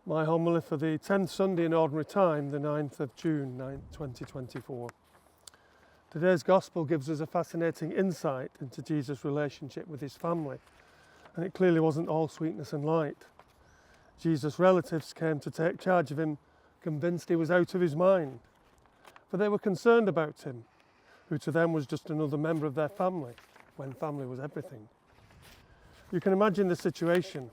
My homily for the 10th Sunday in Ordinary Time, the 9th of June 2024. Today's Gospel gives us a fascinating insight into Jesus' relationship with his family, and it clearly wasn't all sweetness and light. Jesus' relatives came to take charge of him, convinced he was out of his mind, for they were concerned about him, who to them was just another member of their family, when family was everything. You can imagine the situation.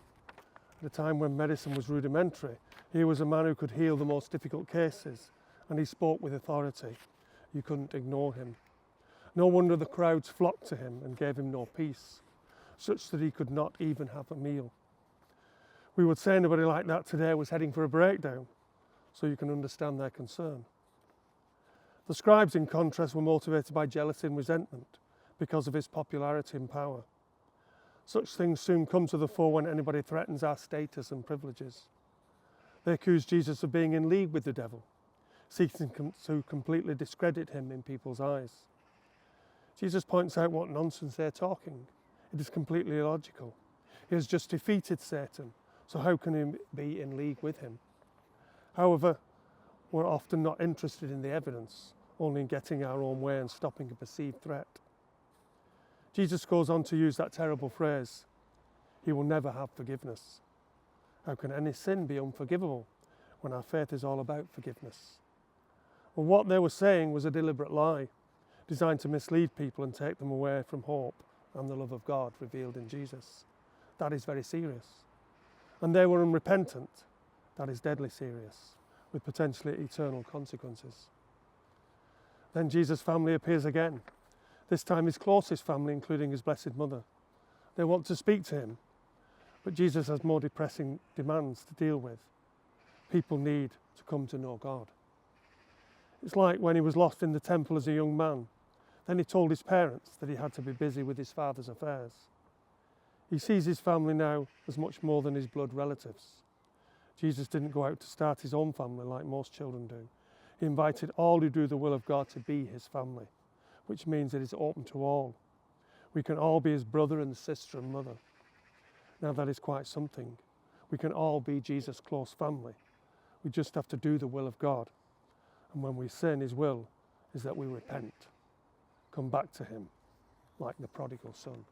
At a time when medicine was rudimentary, he was a man who could heal the most difficult cases, and he spoke with authority. You couldn't ignore him. No wonder the crowds flocked to him and gave him no peace, such that he could not even have a meal. We would say anybody like that today was heading for a breakdown, so you can understand their concern. The scribes, in contrast, were motivated by jealousy and resentment because of his popularity and power. Such things soon come to the fore when anybody threatens our status and privileges. They accuse Jesus of being in league with the devil, seeking to completely discredit him in people's eyes. Jesus points out what nonsense they're talking. It is completely illogical. He has just defeated Satan, so how can he be in league with him? However, we're often not interested in the evidence, only in getting our own way and stopping a perceived threat. Jesus goes on to use that terrible phrase, he will never have forgiveness. How can any sin be unforgivable when our faith is all about forgiveness? Well, what they were saying was a deliberate lie, designed to mislead people and take them away from hope and the love of God revealed in Jesus. That is very serious. And they were unrepentant. That is deadly serious, with potentially eternal consequences. Then Jesus' family appears again. This time his closest family, including his Blessed Mother. They want to speak to him, but Jesus has more depressing demands to deal with. People need to come to know God. It's like when he was lost in the temple as a young man. Then he told his parents that he had to be busy with his father's affairs. He sees his family now as much more than his blood relatives. Jesus didn't go out to start his own family like most children do. He invited all who do the will of God to be his family, which means it is open to all. We can all be his brother and sister and mother. Now that is quite something. We can all be Jesus' close family. We just have to do the will of God. And when we sin, his will is that we repent, come back to him like the prodigal son.